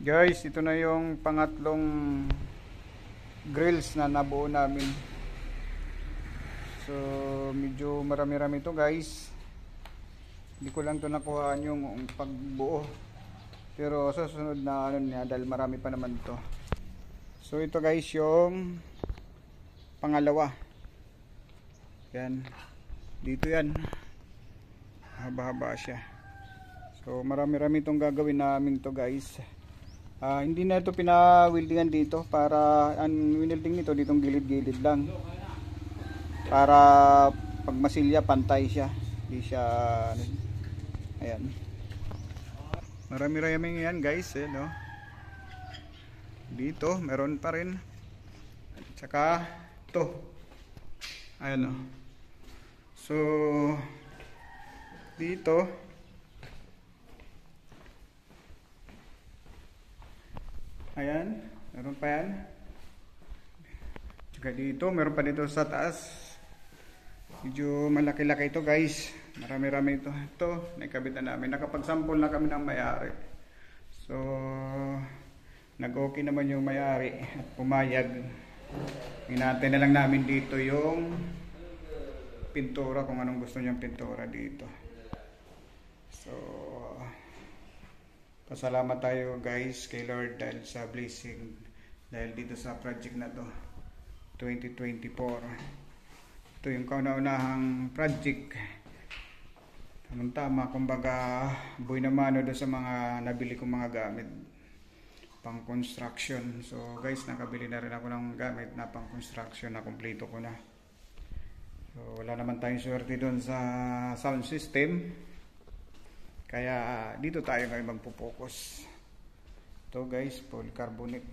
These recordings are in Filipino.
Guys, ito na yung pangatlong grills na nabuo namin. So, medyo marami-rami to guys. Hindi ko lang to nakuhaan yung pagbuo. Pero sa susunod na ano niya, dahil marami pa naman to. So, ito guys yung pangalawa. Yan. Dito yan. Haba-haba siya. So, marami-rami itong gagawin namin to guys. Hindi na ito pinawildingan dito para ang winilding nito ditong gilid-gilid lang para pag masilya pantay siya, hindi siya ayan, marami-rami yan guys no? Dito meron pa rin at saka ito ayan no? So dito ayan, meron pa yan. Tsaka dito, meron pa dito sa taas. Medyo malaki-laki ito guys. Marami-rami ito. Ito, naikabit na namin. Nakapag-sample na kami ng may-ari. So, nag-okay naman yung may-ari at pumayag. Hinatay na lang namin dito yung pintura, kung anong gusto niyang pintura dito. So, pasalamat tayo guys kay Lord dahil sa blessing dahil dito sa project na to 2024. Ito yung kauna-unahang project, tama kumbaga buhay na mano doon sa mga nabili kong mga gamit pang construction. So guys, nakabili na rin ako ng gamit na pang construction na kumpleto ko na. So wala naman tayong swerte doon sa sound system, kaya dito tayo ngayon magpo-focus. Ito guys, polycarbonate.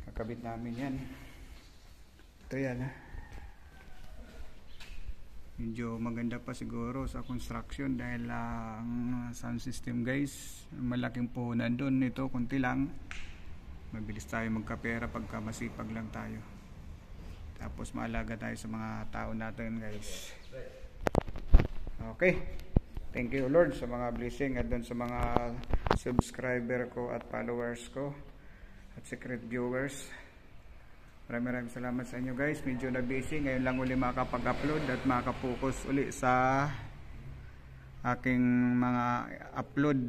Kakabit namin yan. Ito yan ha. Medyo maganda pa siguro sa construction dahil ang sound system guys, malaking puhunan doon. Ito kunti lang. Mabilis tayo magkapera pagka masipag lang tayo. Tapos maalaga tayo sa mga tao natin guys. Okay. Thank you Lord sa mga blessing at doon sa mga subscriber ko at followers ko at secret viewers. Maraming salamat sa inyo guys. Medyo na busy. Ngayon lang uli makapag-upload at makapokus uli sa aking mga upload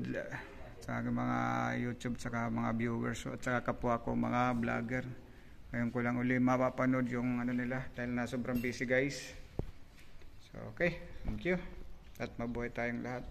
sa aking mga YouTube saka mga viewers at saka kapwa ko mga vlogger. Ngayon ko lang uli mapapanood yung ano nila dahil na sobrang busy guys. So okay, thank you. At mabuhay tayong lahat.